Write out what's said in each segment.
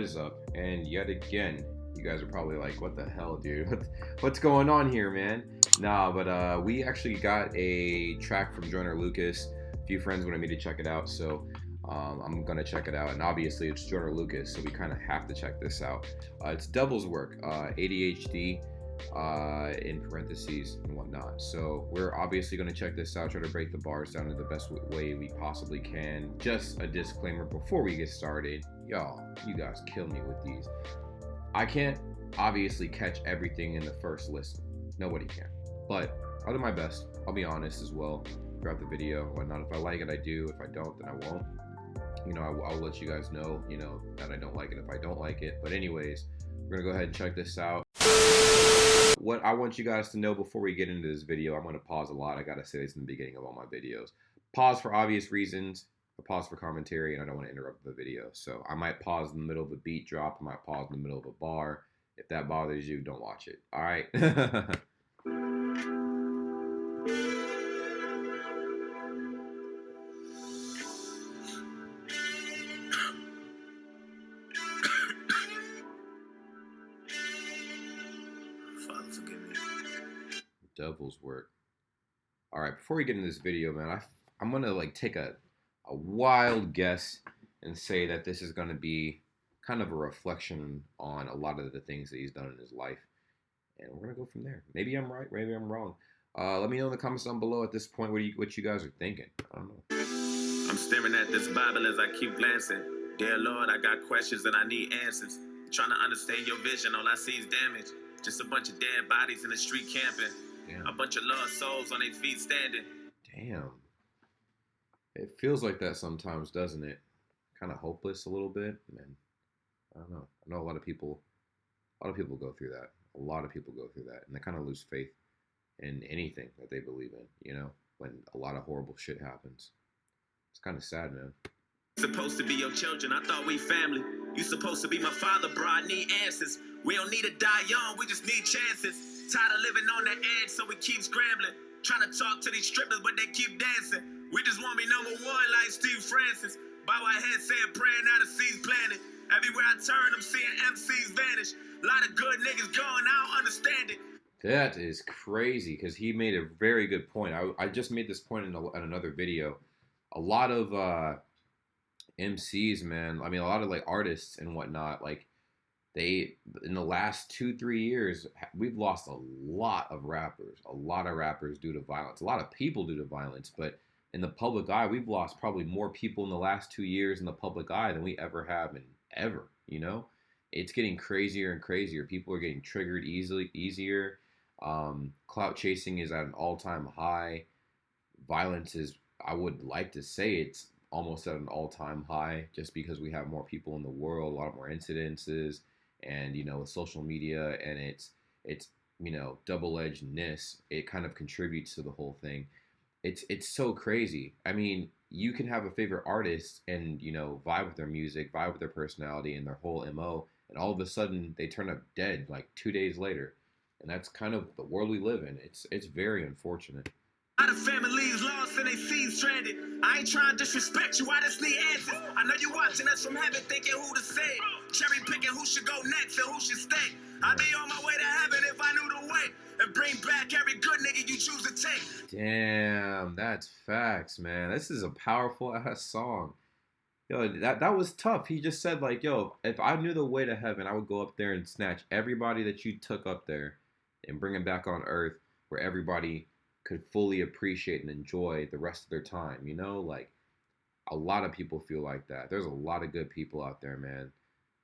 is up? And yet again, you guys are probably like, what the hell, dude? What's going on here, man? Nah, but we actually got a track from Joyner Lucas. A few friends wanted me to check it out, so I'm gonna check it out. And obviously, it's Joyner Lucas, so we kind of have to check this out. It's Devil's Work, ADHD, in parentheses and whatnot. So we're obviously gonna check this out, try to break the bars down in the best way we possibly can. Just a disclaimer before we get started, y'all, you guys kill me with these. I can't obviously catch everything in the first listen. Nobody can. But I'll do my best. I'll be honest as well throughout the video, whatnot. If I like it, I do. If I don't, then I won't. You know, I'll let you guys know, that I don't like it if I don't like it. But anyways, we're gonna go ahead and check this out. What I want you guys to know before we get into this video, I'm gonna pause a lot. I gotta say this in the beginning of all my videos. Pause for obvious reasons. I pause for commentary, and I don't want to interrupt the video. So I might pause in the middle of a beat drop. I might pause in the middle of a bar. If that bothers you, don't watch it. All right. Father, forgive me. Devil's Work. All right, before we get into this video, man, I'm gonna take a wild guess and say that this is gonna be kind of a reflection on a lot of the things that he's done in his life, and we're gonna go from there. Maybe I'm right, maybe I'm wrong. Let me know in the comments down below at this point what you guys are thinking. I don't know. I'm staring at this Bible as I keep glancing. Dear Lord, I got questions and I need answers. Trying to understand your vision, all I see is damage. Just a bunch of dead bodies in the street camping. Damn. A bunch of lost souls on their feet standing. Damn. It feels like that sometimes, doesn't it? Kind of hopeless a little bit. Man, I don't know. I know a lot of people go through that. A lot of people go through that, and they kind of lose faith in anything that they believe in, when a lot of horrible shit happens. It's kind of sad, man. Supposed to be your children, I thought we family. You supposed to be my father, bro, I need answers. We don't need to die young, we just need chances. Tired of living on the edge, so we keep scrambling. Trying to talk to these strippers, but they keep dancing. We just want to be #1 like Steve Francis. Bow our heads saying praying out of seeds planted. Everywhere I turn, I'm seeing MCs vanish. A lot of good niggas gone, I don't understand it. That is crazy, because he made a very good point. I just made this point in another video. A lot of MCs, man, I mean, a lot of artists and whatnot, they, in the last 2-3 years, we've lost a lot of rappers due to violence, a lot of people due to violence. But in the public eye, we've lost probably more people in the last 2 years in the public eye than we ever have ever. It's getting crazier and crazier. People are getting triggered easier. Clout chasing is at an all-time high. Violence is, I would like to say, it's almost at an all-time high, just because we have more people in the world, a lot more incidences, and with social media and it's double-edgedness, it kind of contributes to the whole thing. It's so crazy. I mean, you can have a favorite artist and vibe with their music, vibe with their personality and their whole MO, and all of a sudden they turn up dead 2 days later. And that's kind of the world we live in. It's very unfortunate. A lot of families lost and they seeds stranded. I ain't trying to disrespect you, I just need answers. I know you watching us from heaven thinking who to say. Cherry picking who should go next and who should stay. I'd be on my way to heaven if I knew the way. And bring back every good nigga you choose to take. Damn, that's facts, man. This is a powerful ass song. Yo, that was tough. He just said yo, if I knew the way to heaven, I would go up there and snatch everybody that you took up there and bring them back on earth where everybody could fully appreciate and enjoy the rest of their time. A lot of people feel like that. There's a lot of good people out there, man,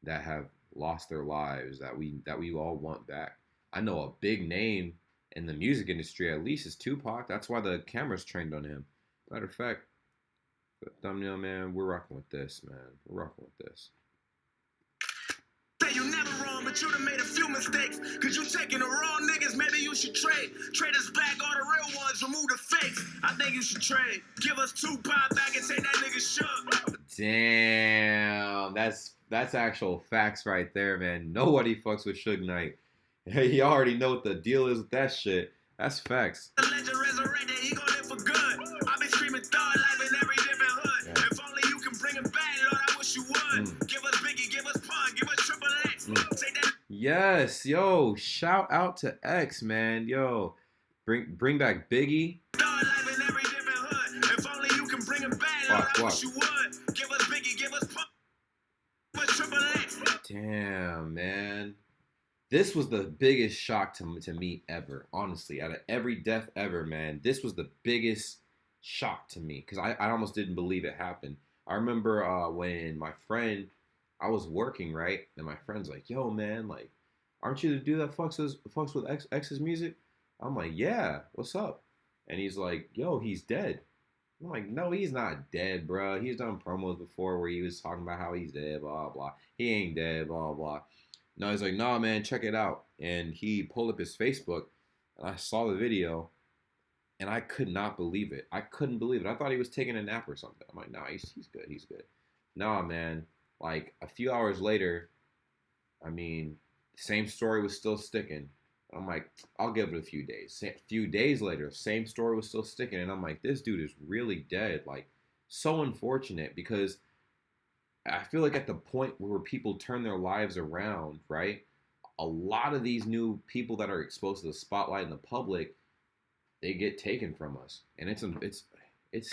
that have lost their lives that we all want back. I know a big name in the music industry, at least, is Tupac. That's why the camera's trained on him. Matter of fact, the thumbnail, man, we're rocking with this, man. We're rocking with this. Say you never wrong, but you done made a few mistakes. Cause you taking the wrong niggas, maybe you should trade. Trade us back all the real ones, remove the fakes. I think you should trade. Give us Tupac back and take that nigga shook. Damn, that's actual facts right there, man. Nobody fucks with Suge Knight. Hey, you already know what the deal is with that shit. That's facts. The legend resurrected, he gon' live for good. I been screaming thug life in every different hood. Yeah. If only you can bring him back, Lord, I wish you would. Give us Biggie, give us Pun, give us Yes, yo, shout out to X, man. Yo, bring back Biggie. Thug life in every different hood. If only you can bring him back, Lord, I wish you would. Give us Biggie, give us Pump, give us Triple X. Damn, man. This was the biggest shock to me ever, honestly. Out of every death ever, man, this was the biggest shock to me because I almost didn't believe it happened. I remember when I was working, right? And my friend's like, yo, man, like, aren't you the dude that fucks with X's music? I'm like, yeah, what's up? And he's like, yo, he's dead. I'm like, no, he's not dead, bro. He's done promos before where he was talking about how he's dead, blah, blah. He ain't dead, blah, blah. No, he's like, nah, man, check it out. And he pulled up his Facebook, and I saw the video, and I could not believe it. I couldn't believe it. I thought he was taking a nap or something. I'm like, nah, he's good. He's good. Nah, man. Like, a few hours later, I mean, same story was still sticking. I'm like, I'll give it a few days. A few days later, same story was still sticking. And I'm like, this dude is really dead. Like, so unfortunate because I feel like at the point where people turn their lives around, right? A lot of these new people that are exposed to the spotlight in the public, they get taken from us. And it's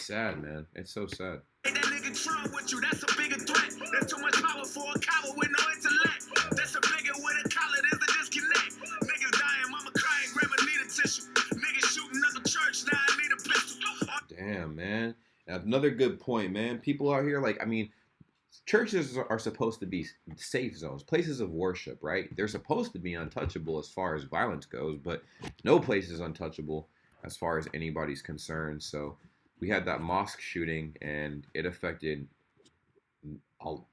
sad, man. It's so sad. Hey, that nigga Trump with you, that's a bigger threat. There's too much power for a coward with no intellect. That's a bigger with a collar, there's a disconnect. Niggas dying, mama crying, grandma need a tissue. Niggas shooting up a church, now I need a pistol. Damn, man. Now, another good point, man. People out here, like, I mean, churches are supposed to be safe zones, places of worship, right? They're supposed to be untouchable as far as violence goes, but no place is untouchable as far as anybody's concerned. So we had that mosque shooting, and it affected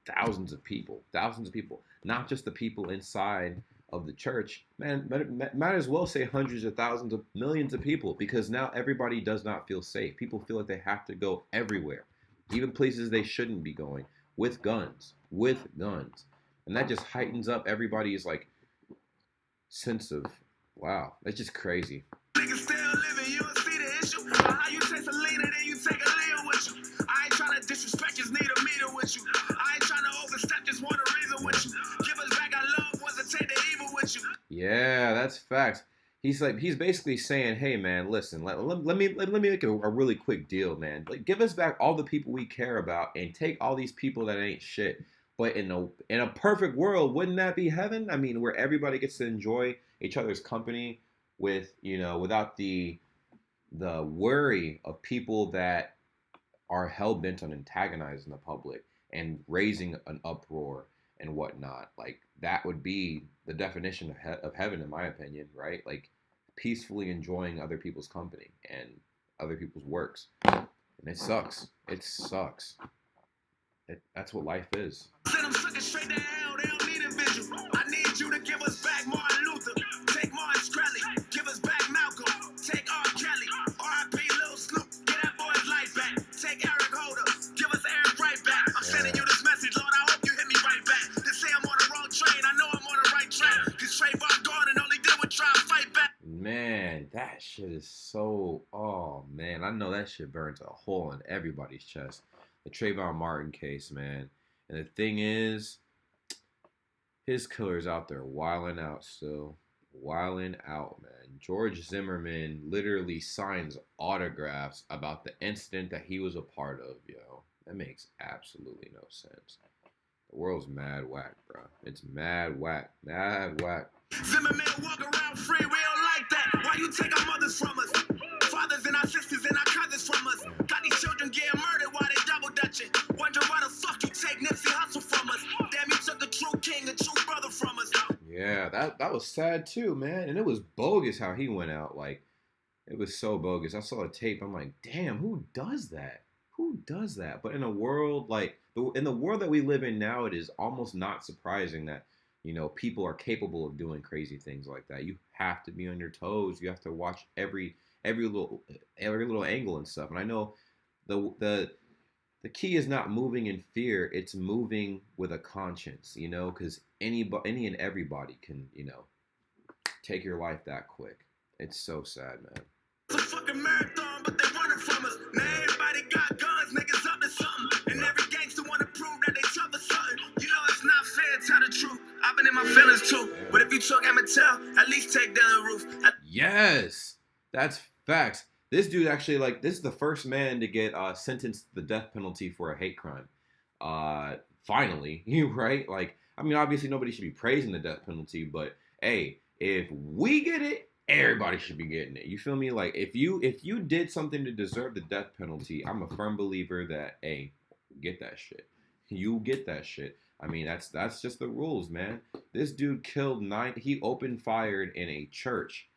thousands of people, not just the people inside of the church. Man, might as well say hundreds of thousands of millions of people, because now everybody does not feel safe. People feel like they have to go everywhere, even places they shouldn't be going, with guns. And that just heightens up everybody's like sense of, wow, that's just crazy. Niggas still living, you don't see the issue. How you take a leader, then you take a leader with you. I ain't trying to disrespect, just need a meter with you. I ain't trying to overstep, just want a reason with you. Give us back our love, wasn't take the evil with you. Yeah, that's facts. He's basically saying, hey man, listen, let me make a really quick deal, man. Like, give us back all the people we care about and take all these people that ain't shit. But in a perfect world, wouldn't that be heaven? I mean, where everybody gets to enjoy each other's company with, without the worry of people that are hell bent on antagonizing the public and raising an uproar and whatnot. Like, that would be the definition of heaven, in my opinion, right? Like, peacefully enjoying other people's company and other people's works. And it sucks. That's what life is. Send them suckers straight to hell, they don't need a visual. I need you to give us back Martin Luther. Take Martin Shkreli, give us back Malcolm. Take R. Kelly, R.I.P. Lil Snoop, get that boy's life back. Take Eric Holder, give us Eric right back. I'm sending you this message, Lord, I hope you hit me right back. They say I'm on the wrong train, I know I'm on the right track. Cause Trayvon Gordon only did what try to fight back. Man, that shit is so, oh man, I know that shit burns a hole in everybody's chest. The Trayvon Martin case, man. And the thing is, his killer's out there wilding out still. Wilding out, man. George Zimmerman literally signs autographs about the incident that he was a part of, yo. That makes absolutely no sense. The world's mad whack, bro. It's mad whack. Mad whack. Zimmerman walk around free, we don't like that. Why you take our mothers from us? Fathers and our sisters and our cousins from us. Got these children getting murdered while they double dutching. Wonder why the fuck you take Nipsey Hussle from us. Damn, you took a true king, a true brother from us. Yeah, that was sad too, man. And it was bogus how he went out. Like, it was so bogus. I saw a tape. I'm like, damn, who does that? Who does that? But in a world in the world that we live in now, it is almost not surprising that, people are capable of doing crazy things like that. You have to be on your toes. You have to watch every little angle and stuff. And I know the key is not moving in fear. It's moving with a conscience, because any and everybody can, take your life that quick. It's so sad, man. It's a fucking marathon, but they running from us. Now everybody got guns, niggas up to something. And every gangster wanna prove that they tough or something. You know it's not fair, tell the truth. I've been Stepping in my feelings too. But if you took Emmett Till, at least take down the roof. Yes, that's facts. This dude actually, like, this is the first man to get sentenced to the death penalty for a hate crime. Finally, right? Like, I mean, obviously nobody should be praising the death penalty, but hey, if we get it, everybody should be getting it. You feel me? Like, if you did something to deserve the death penalty, I'm a firm believer that, hey, get that shit. You get that shit. I mean, that's just the rules, man. This dude killed 9. He opened fired in a church,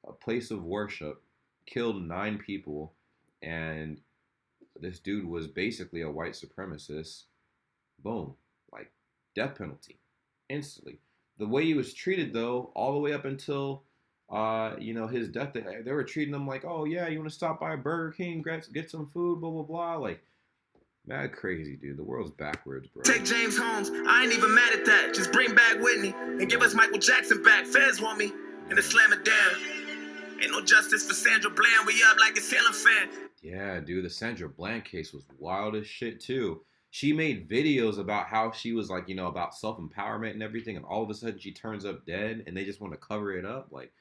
a place of worship, killed 9 people, and this dude was basically a white supremacist. Boom, like death penalty, instantly. The way he was treated, though, all the way up until, his death, they were treating him like, oh yeah, you want to stop by Burger King, get some food, blah blah blah, like. Mad crazy, dude. The world's backwards, bro. Take James Holmes. I ain't even mad at that. Just bring back Whitney and give us Michael Jackson back. Feds want me and to slam it down. Ain't no justice for Sandra Bland. We up like a ceiling fan. Yeah, dude. The Sandra Bland case was wild as shit, too. She made videos about how she was like, about self-empowerment and everything. And all of a sudden she turns up dead and they just want to cover it up. Like,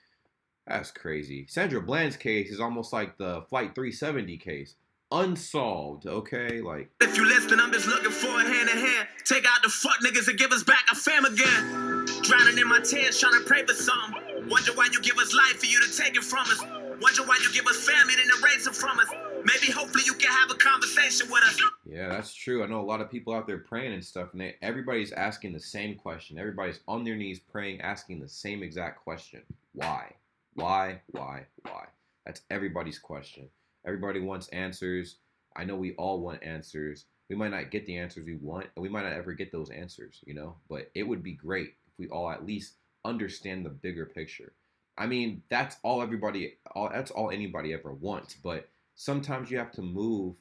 that's crazy. Sandra Bland's case is almost like the Flight 370 case. Unsolved, okay? Like, if you listen, I'm just looking for a hand in hand. Take out the fuck niggas and give us back our fam again. Drowning in my tears, trying to pray for something. Wonder why you give us life for you to take it from us. Wonder why you give us family then erase it from us. Maybe hopefully you can have a conversation with us. Yeah, that's true. I know a lot of people out there praying and stuff, and everybody's asking the same question. Everybody's on their knees praying, asking the same exact question. Why? Why? Why? Why? That's everybody's question. Everybody wants answers. I know we all want answers. We might not get the answers we want, and we might not ever get those answers, but it would be great if we all at least understand the bigger picture. I mean, that's all anybody ever wants, but sometimes you have to move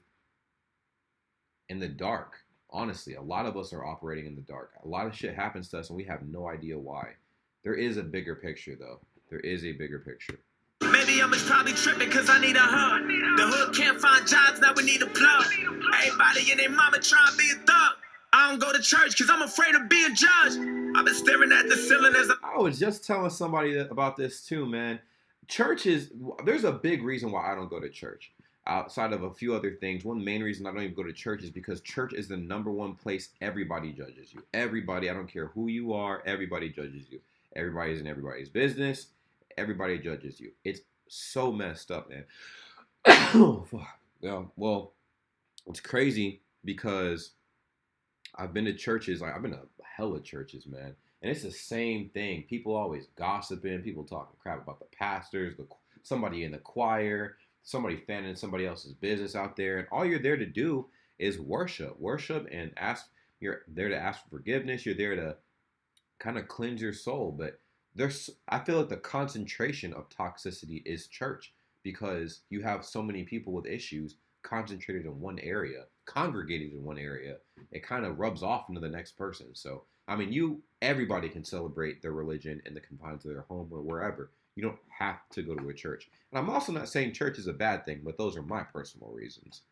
in the dark. Honestly, a lot of us are operating in the dark. A lot of shit happens to us, and we have no idea why. There is a bigger picture, though. There is a bigger picture. Maybe I'm just probably tripping because I need a hug. The hood can't find jobs, now we need a plug. Everybody and their mama trying to be a thug. I don't go to church because I'm afraid of being judged. I've been staring at the ceiling as I was just telling somebody about this too, man. There's a big reason why I don't go to church. Outside of a few other things, one main reason I don't even go to church is because church is the number one place everybody judges you. Everybody, I don't care who you are, everybody judges you. Everybody's in everybody's business. Everybody judges you. It's so messed up, man. Yeah, well, it's crazy because I've been to churches. Like, I've been to hella churches, man. And it's the same thing. People always gossiping. People talking crap about the pastors, somebody in the choir, somebody fanning somebody else's business out there. And all you're there to do is worship. Worship and ask. You're there to ask for forgiveness. You're there to kind of cleanse your soul. But I feel like the concentration of toxicity is church because you have so many people with issues concentrated in one area, congregated in one area. It kind of rubs off into the next person. So, I mean, everybody can celebrate their religion in the confines of their home or wherever. You don't have to go to a church. And I'm also not saying church is a bad thing, but those are my personal reasons.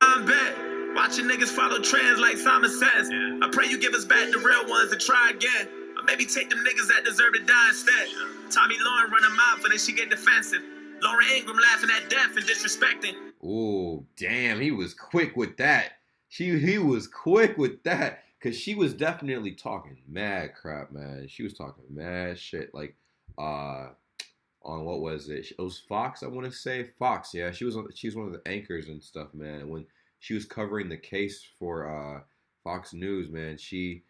I'm back. Watching niggas follow trends like Simon says. I pray you give us back the real ones and try again. Or maybe take them niggas that deserve to die instead. Tommy Lauren run a mouth and then she get defensive. Lauren Ingram laughing at death and disrespecting. Oh, damn, he was quick with that. He was quick with that. Because she was definitely talking mad crap, man. She was talking mad shit. Like, on what was it? It was Fox, I want to say. Fox, yeah. She was one of the anchors and stuff, man. And when she was covering the case for Fox News, man, she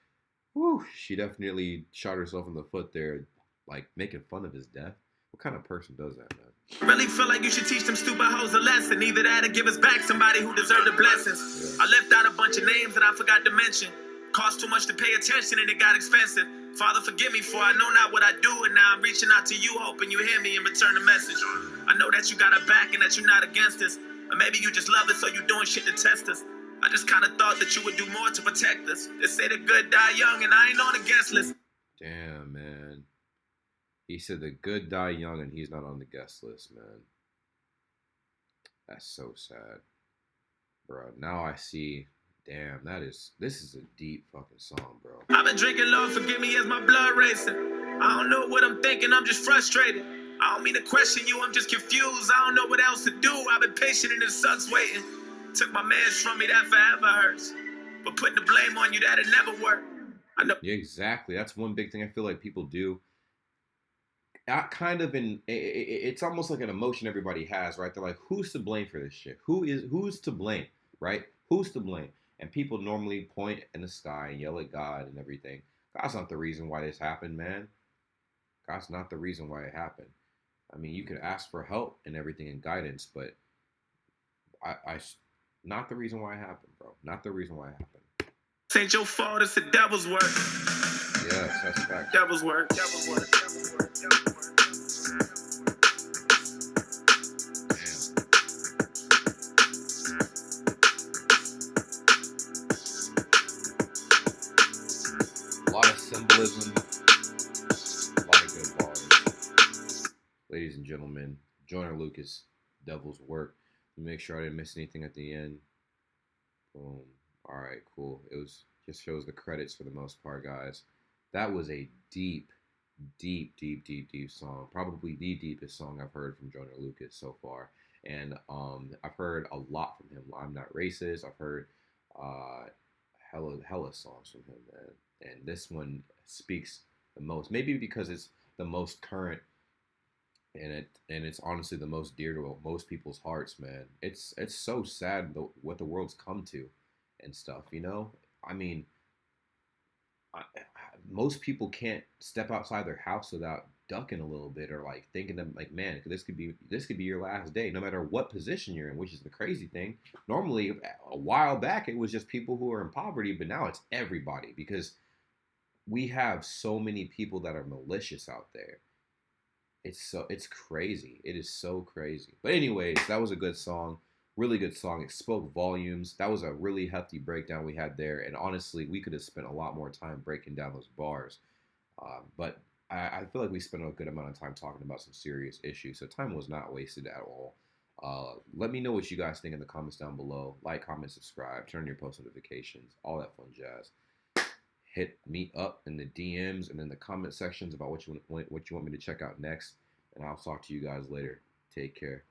definitely shot herself in the foot there, like making fun of his death. What kind of person does that, man? Really feel like you should teach them stupid hoes a lesson. Either that or give us back somebody who deserved the blessings. Yeah. I left out a bunch of names that I forgot to mention. Cost too much to pay attention and it got expensive. Father, forgive me for I know not what I do, and now I'm reaching out to you, hoping you hear me and return the message. I know that you got our back and that you're not against us. Or maybe you just love us so you're doing shit to test us. I just kind of thought that you would do more to protect us. They say the good die young, and I ain't on the guest list. Damn, man. He said the good die young, and he's not on the guest list, man. That's so sad. Bro, now I see, Damn, this is a deep fucking song, bro. I've been drinking, Lord, forgive me as my blood racing. I don't know what I'm thinking, I'm just frustrated. I don't mean to question you, I'm just confused. I don't know what else to do. I've been patient and it sucks waiting. Took my mans from me, that forever hurts. But putting the blame on you, that'll never work. I know. Yeah, exactly. That's one big thing I feel like people do. Kind of it's almost like an emotion everybody has, right? They're like, who's to blame for this shit? Who's to blame, right? Who's to blame? And people normally point in the sky and yell at God and everything. God's not the reason why this happened, man. God's not the reason why it happened. I mean, you could ask for help and everything and guidance, but I not the reason why it happened, bro. Not the reason why it happened. This ain't your fault, it's the devil's work. Yes, that's fact. Devil's work, devil's work, devil's work, devil's work. A lot of symbolism, a lot of good bars. Ladies and gentlemen, Joyner Lucas, Devil's Work. Make sure I didn't miss anything at the end. Boom. All right, cool. It was just shows the credits for the most part, guys. That was a deep song. Probably the deepest song I've heard from Joyner Lucas so far. And I've heard a lot from him. I'm Not Racist. I've heard hella songs from him, man. And this one speaks the most. Maybe because it's the most current, and it's honestly the most dear to most people's hearts, man. It's so sad what the world's come to, and stuff. You know, I mean, most people can't step outside their house without ducking a little bit or like thinking of like, man, this could be your last day, no matter what position you're in. Which is the crazy thing. Normally, a while back, it was just people who are in poverty, but now it's everybody because we have so many people that are malicious out there. It's crazy. It is so crazy. But anyways, that was a good song. Really good song. It spoke volumes. That was a really hefty breakdown we had there. And honestly, we could have spent a lot more time breaking down those bars. But I feel like we spent a good amount of time talking about some serious issues. So time was not wasted at all. Let me know what you guys think in the comments down below. Like, comment, subscribe, turn on your post notifications, all that fun jazz. Hit me up in the DMs and in the comment sections about what you want me to check out next. And I'll talk to you guys later. Take care.